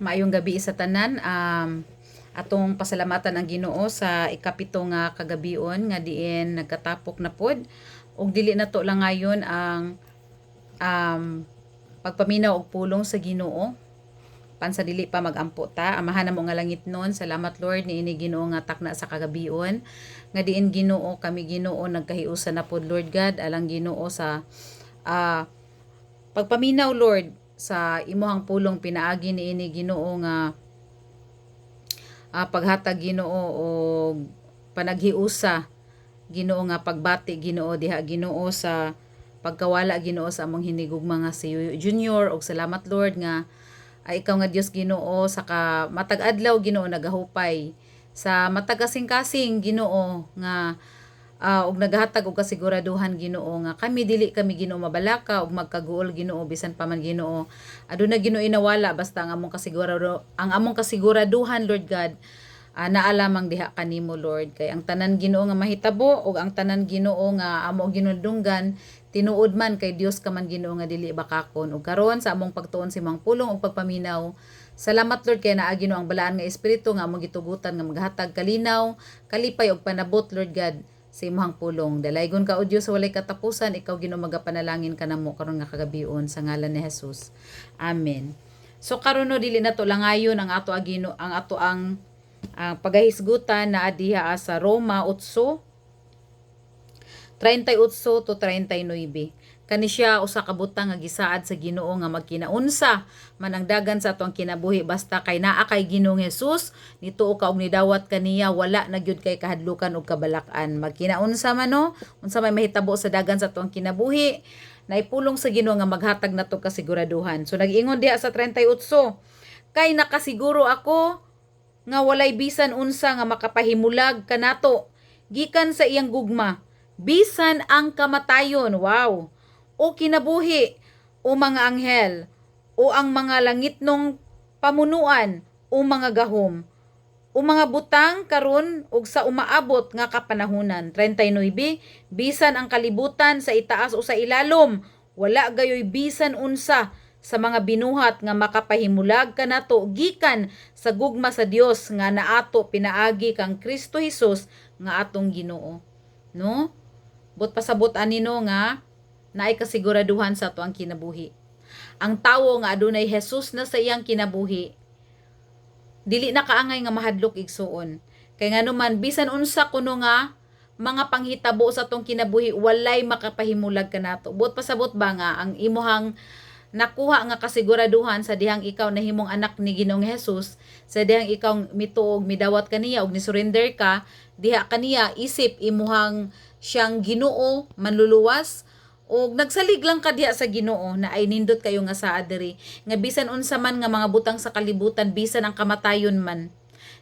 Maayong gabi sa tanan. Atong pasalamatan ang Ginoo sa ikapito nga kagabion nga diin nagkatapok na pod ug dili na to lang ngayon ang pagpaminaw og pulong sa Ginoo pansa dili pa magampo ta. Amahan na mo nga langit nun. Salamat Lord niini Ginoo nga takna sa kagabion nga diin Ginoo kami Ginoo nagkahiusa na pod Lord God alang Ginoo sa ah, pagpaminaw Lord sa imuhang pulong pinaagi niini Ginoo nga paghatag Ginoo og panaghiusa Ginoo nga pagbati Ginoo diha Ginoo sa pagkawala Ginoo sa among hinigugma nga si Yuyo Junior og salamat Lord nga ay ikaw nga Dios Ginoo saka matag adlaw Ginoo nagahupay sa matag kasing-kasing Ginoo nga og naghatag og kasiguraduhan Ginoo nga kami dili kami Ginoo mabalaka og magkaguol Ginoo bisan pa man Ginoo aduna Ginoo inawala basta ang among kasiguraduhan Lord God naa lamang diha kanimo Lord kay ang tanan Ginoo nga mahitabo og ang tanan Ginoo nga amo ginudunggan tinuod man kay Dios ka man Ginoo nga dili bakakon ug karon sa among pagtuon sa imong pulong ug pagpaminaw salamat Lord kay naa Ginoo ang balaan nga espiritu nga among gitugutan nga maghatag kalinaw kalipay og panabot Lord God sa imong pulong. Dalaygon ka o Dios sa walay katapusan, ikaw Ginoo magapanalangin ka namo karon nga kagabion sa ngalan ni Jesus. Amen. So karon no dili na to langayon ang ato agino ang ato ang pagahisgutan na diha sa Roma 8:38 to 39. Kani siya usa ka butang nga gisaad sa Ginoo nga magkinaunsa man ang dagan sa atong kinabuhi basta kay naa kay Ginoong Hesus nituo ka og nidawat kaniya wala na gyud kay kahadlukan ug kabalak-an magkinaunsa man no unsa may mahitabo sa dagan sa atong kinabuhi naipulong sa Ginoo nga maghatag nato kasiguraduhan. So nag-ingon diha sa 38 kay nakasiguro ako nga walay bisan unsa nga makapahimulag kanato gikan sa iyang gugma bisan ang kamatayon. Wow. O kinabuhi o mga anghel o ang mga langitnong pamunuan o mga gahom o mga butang karon ug sa umaabot nga kapanahunan. 39 bisan ang kalibutan sa itaas o sa ilalom wala gayoy bisan unsa sa mga binuhat nga makapahimulag kanato gikan sa gugma sa Dios nga naato pinaagi kang Kristo Hesus nga atong Ginoo. No? But pasabot anino nga naay kasiguraduhan sa ato ang kinabuhi. Ang tawo nga adunay Hesus na sa iyang kinabuhi dili na kaangay nga mahadlok igsuon. Kay nganuman bisan unsa kuno nga mga panghitabo sa atong kinabuhi walay makapahimulag kanato. But pasabot ba nga ang imuhang nakuha nga kasiguraduhan sa dihang ikaw nahimong anak ni Ginoong Hesus, sa dihang ikaw mituog midawat kaniya og ni surrender ka diha kaniya isip imuhang siyang Ginoo manluluwas og nagsalig lang ka diha sa Ginoo na ay nindot kayo nga saad diri nga bisan unsa man nga mga butang sa kalibutan bisan ang kamatayon man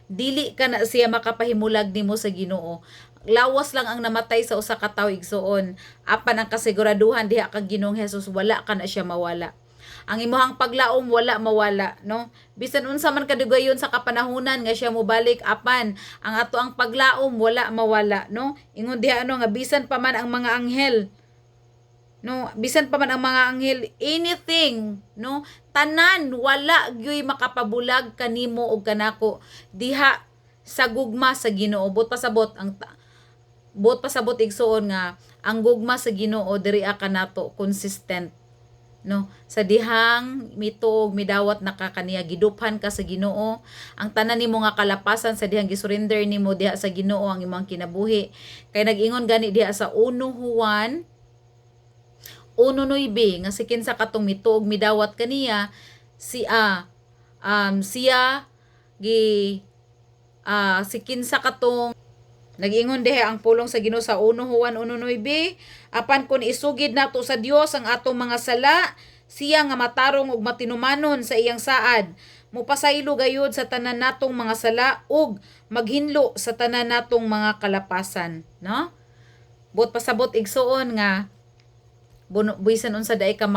dili ka na siya makapahimulag nimo sa Ginoo. Lawas lang ang namatay sa usa ka tawo igsuon apan ang kasiguraduhan diha kang Ginoong Hesus wala ka na siya mawala. Ang imuhang paglaom wala mawala, no? Bisan unsa man kadugayon sa kapanahunan nga siya mobalik apan ang ato ang paglaom wala mawala, no? Ingon diha ano nga bisan pa man ang mga anghel, no? Bisan pa man ang mga anghel, anything, no? Tanan wala gyoy makapabulag kanimo og kanako diha sa gugma sa Ginoo. Bot pasabot igsuon nga ang gugma sa Ginoo diri ka nato consistent, no sa dihang mitog midawat nakakaniya giduphan ka sa Ginoo ang tanan nimo nga kalapasan sa dihang gisurrender nimo diha sa Ginoo ang imong kinabuhi kay nag-ingon gani diha sa 1 Juan 1:9 nga si kinsa katong mitog midawat kaniya siya si kinsa katong nag-ingon diha ang pulong sa Ginoo sa 1 Juan 1:9 apan kun isugid nato sa Dios ang atong mga sala siya nga matarong ug matinumanon sa iyang saad mupasaylo gayud sa tanan natong mga sala ug maghinlo sa tanan natong mga kalapasan, no? Bot pasabot igsuon nga bisan unsa daay ka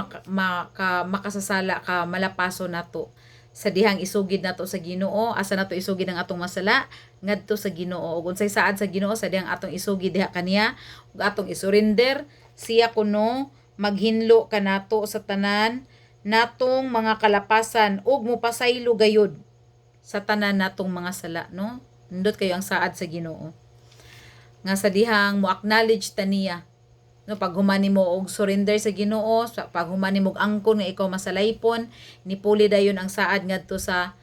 makasasala ka malapaso nato sa dihang isugid nato sa Ginoo asa nato isugid ang atong masala ngadto sa Ginoo ug unsay saad sa Ginoo sa dihang atong isugid diha kaniya ug atong isurrender siya kuno maghinlo kanato sa tanan natong mga kalapasan ug mopasaylo gayud sa tanan natong mga sala, no? Nindot kayo ang saad sa Ginoo. Nga sa dihang mo acknowledge ta niya, no, pag humani mo og surrender sa Ginoo, pag humani mo og angkon nga ikaw masalaypon, nipuli dayon ang saad ngadto sa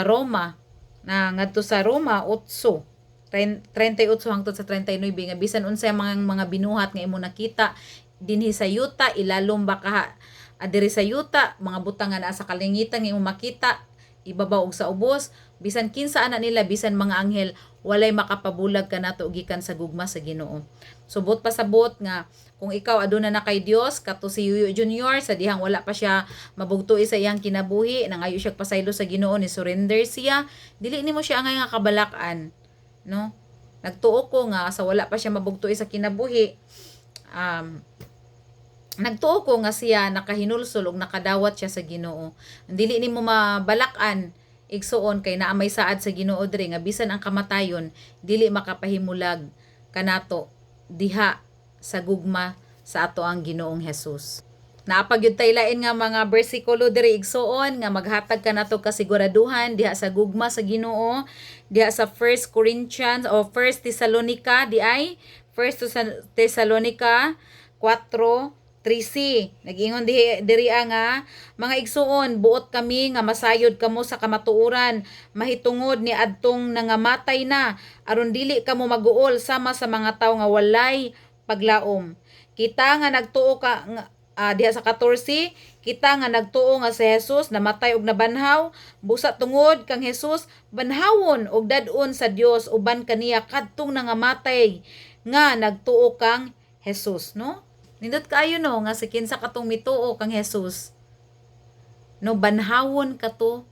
Roma, na ngadto sa Roma 8:38 hangtod sa 39 nga bisan unsay mga binuhat nga imo nakita dinhi sa yuta, ilalom baka adiri sa yuta, mga butang nga naa sa kalingitan nga imo makita ibabaw og sa ubos, bisan kinsa ana nila, bisan mga anghel, walay makapabulag kanato gikan sa gugma sa Ginoo. Subot pasabot nga kung ikaw aduna na kay Dios, kato si Yuyo Junior, sa dihang wala pa siya mabugtoi sa iyang kinabuhi, nangayo siya pasaylo sa Ginoo, ni surrender siya, dili nimo siya angay nga kabalakan, no? Nagtuo ko nga sa wala pa siya mabugtoi sa kinabuhi, nagtuo ko nga siya nakahinulsol og nakadawat siya sa Ginoo. Dili nimo mabalakan igsuon kay naa may saad sa Ginoo diri nga bisan ang kamatayon dili makapahimulag kanato diha sa gugma sa ato ang Ginoong Hesus. Naapagyud tay lain nga mga bersikulo diri igsuon nga maghatag kanato kasiguraduhan diha sa gugma sa Ginoo, diha sa 1 Corinthians o 1 Thessalonica di ay 1 Thessalonica 4:13. Nag-ingon diri nga mga igsuon, buot kami nga masayod kamo sa kamatuoran, mahitungod ni adtong nangamatay na, aron dili kamo maguol sama sa mga tawo nga walay paglaom. Kita nga nagtuo ka diha sa 14, kita nga nagtuo nga si Jesus namatay og nabanhaw, busa tungod kang Jesus banhawon og dad-on sa Dios uban kaniya kadtong nangamatay nga nagtuo kang Jesus, no? Nindot kaayo no nga si kinsa katong mituo kang Jesus. No, banhawon kato.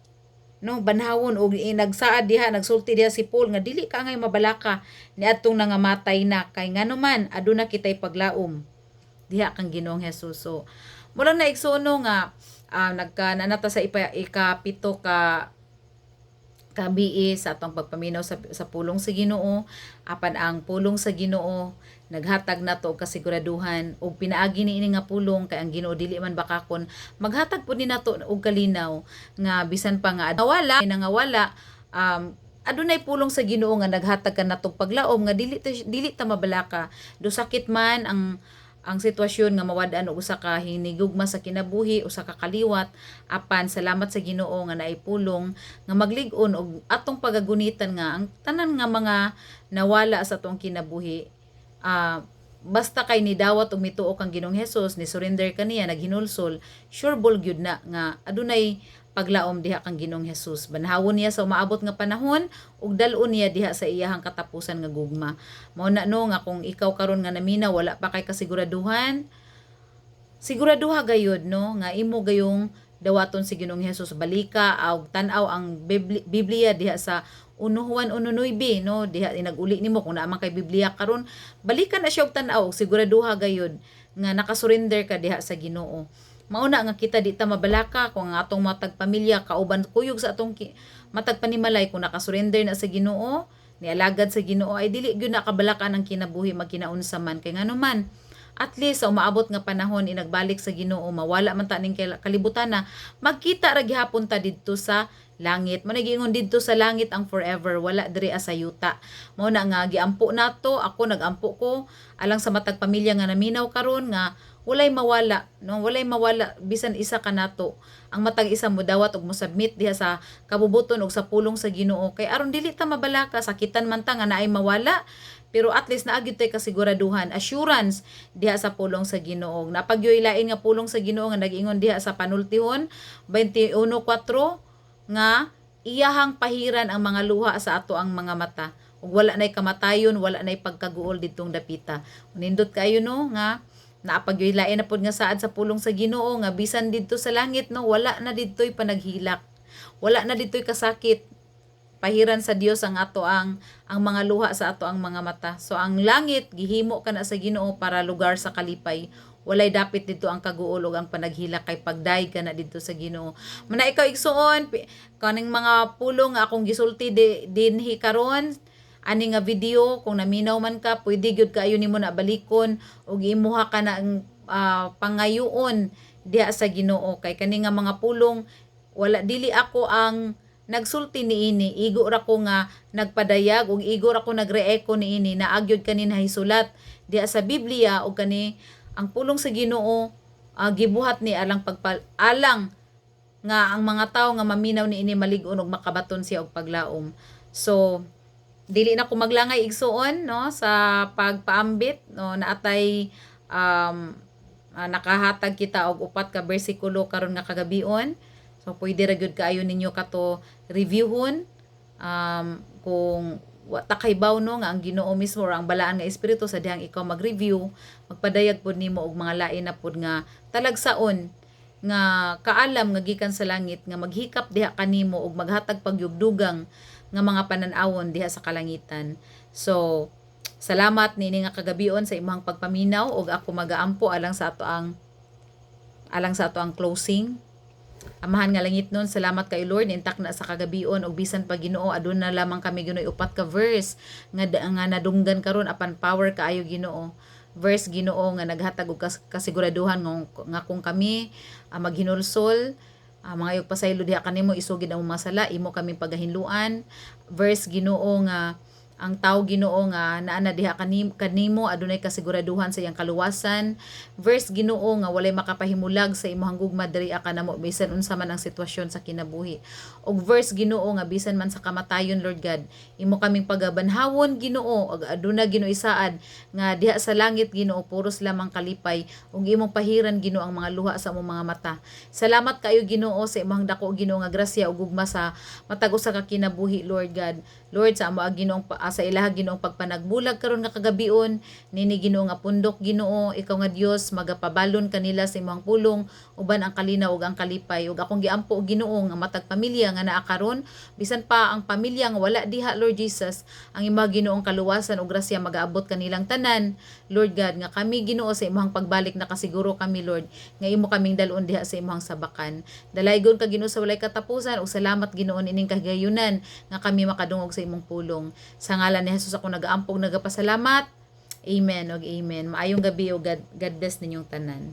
No, banhawon og nagsaad diha, nagsulti diha si Paul nga dili ka ngay mabalaka ni adtong nangamatay na, kay nganuman aduna kitay paglaom diha kang Ginoong Jesus. So mula na igsuno nga nagkananata sa ikapito ka kabii sa atong pagpaminaw sa pulong sa Ginoo, apan ang pulong sa Ginoo naghatag nato og kasiguraduhan ug pinaagi niini nga pulong kay ang Ginoo dili man bakakon, maghatag pud ni nato og kalinaw nga bisan pa nga nangawala adunay pulong sa Ginoo nga naghatag kanato paglaom nga dili ta mabalaka do sakit man ang sitwasyon nga mawad-an og usa ka hinigugma sa kinabuhi, usa ka kaliwat, apan salamat sa Ginoo nga naay pulong nga maglig-on og atong pagagunitan nga ang tanan nga mga nawala sa atong kinabuhi. Basta kay ni dawat og mituo kang Ginoong Hesus, ni surrender kaniya, naghinulsol, sure bol gyud na nga adunay paglaom diha kang Ginoong Hesus. Banhawon niya sa umaabot nga panahon ug dal-on niya diha sa iyahang katapusan nga gugma. Mao na no nga kung ikaw karon nga naminaw wala pa kay kasiguraduhan, siguraduha gayud no nga imo gayong dawaton si Ginoong Hesus, balika og tan-aw ang Biblia diha sa 1 Juan 1:9, no, diha inaguli nimo kung naa man kay Biblia karon, balikan na siya og tan-aw, siguraduha gayud nga nakasurrender ka diha sa Ginoo. Mauna nga kita di ta mabalaka kung ang atong matag pamilya kauban kuyog sa atong matag panimalay, kung nakasurrender na sa Ginoo, nialagad sa Ginoo, ay dili gyud nakabalakan ang kinabuhi magkinaunsa man, kay nganuman at least sa umaabot nga panahon inagbalik sa Ginoo, mawala man ta ning kalibutan na, magkita ra gihapon ta didto sa langit. Mo nagingon didto sa langit ang forever, wala diri sa yuta. Mao na nga giampo nato, ako nagampo ko alang sa matag pamilya nga naminaw karon nga walay mawala, no, walay mawala bisan isa kanato. Ang matag isa mo dawat og mo submit diha sa kabubuton og sa pulong sa Ginoo, kay aron dili ta mabalaka, sakitan man ta nga naay mawala, pero at least naagid tay kasiguraduhan, assurance diha sa pulong sa Ginoo. Napagyoy lain nga pulong sa Ginoo nga nag-ingon diha sa panultihon 21:4 nga iyahang pahiran ang mga luha sa ato ang mga mata ug wala nay kamatayon, wala nay pagkaguol didtong dapita. Nindot kayo no nga naapagyoy lain na pud nga saad sa pulong sa Ginoo nga bisan didto sa langit no wala na didtoy panaghilak, wala na didtoy kasakit. Pahiran sa Dios ang ato ang mga luha sa ato ang mga mata. So ang langit gihimo kana sa Ginoo para lugar sa kalipay. Walay dapit dito ang kaguol ug ang panaghilak kay pagday ka na dito sa Ginoo. Muna ikaw igsuon kaning mga pulong nga akong gisulti dinhi karon, ani nga video, kung naminaw man ka, pwede gyud kaayo nimo na balikon ug imuha ka na ang pangayoon diha sa Ginoo, kay kani nga mga pulong wala dili ako ang nagsulti niini, igo ra ko nga nagpadayag ug igo ra ko nagreeko niini, naagyod kani nahisulat diha sa Biblia ug kani ang pulong sa Ginoo gibuhat ni alang alang nga ang mga tao nga maminaw niini malig-on ug makabaton siya og paglaom. So dili na ko maglangay igsuon no sa pagpaambit no naatay nakahatag kita og upat ka bersikulo karon nga kagabion. So pwede ra gyud kaayo ninyo kato reviewhon kung wa ta kay no nga ang Ginoo mismo or ang balaan nga espiritu sa dihang ikaw mag-review, magpadayag pud nimo og mga lain na pud nga talagsaon nga kaalam nga gikan sa langit nga maghikap diha kanimo og maghatag pagyugdugang nga mga pananawon diha sa kalangitan. So salamat nini nga kagabion sa imong pagpaminaw og ako magaampo alang sa ato ang closing. Amahan nga langit nun, salamat kay Lord, intak na sa kagabion og bisan pa Ginoo aduna lamang kami Ginoo upat ka verse nga nadunggan karon apan power kaayo Ginoo. Verse Ginoo nga naghatag og kasiguraduhan nga kung kami maghinulsol mga pasaylo diha kanimo isugid ang mga sala imo kami pagahinluan. Verse Ginoo nga ang tao Ginoo nga naa diha kanimo adunay kasiguraduhan sa iyang kaluwasan. Verse Ginoo nga walay makapahimulag sa imong gugma diri kanamo bisan unsa man ang sitwasyon sa kinabuhi. Og verse Ginoo nga bisan man sa kamatayon Lord God, imo kaming pagabanhawon Ginoo ug aduna Ginoo isaad nga diha sa langit Ginoo puros lamang kalipay ug imong pahiran Ginoo ang mga luha sa imong mga mata. Salamat kayo Ginoo sa imong dako Ginoo nga grasya ug gugma sa matag usa ka kinabuhi Lord God. Lord sa amo Ginoong sa ilaha Ginoong pagpanagbulag karon nga kagabion nini Ginoo nga pundok Ginoo ikaw nga Dios magapabalon kanila sa imong pulong uban ang kalinaw ug ang kalipay ug akong giampo og Ginoo nga matag pamilya nga naa karon bisan pa ang pamilya nga wala diha Lord Jesus ang imong Ginoong kaluwasan ug grasya magaabot kanilang tanan Lord God nga kami Ginoo sa imong pagbalik nakasiguro kami Lord nga imo kaming dalon diha sa imong sabakan dalaygon ka Ginoo sa walay katapusan ug salamat Ginoo ining kahigayunan nga kami makadungog sa imong pulong sa ngalan ni Jesus ako nagaampog nagapasalamat. Amen og amen. Maayong gabi o God bless ninyong tanan.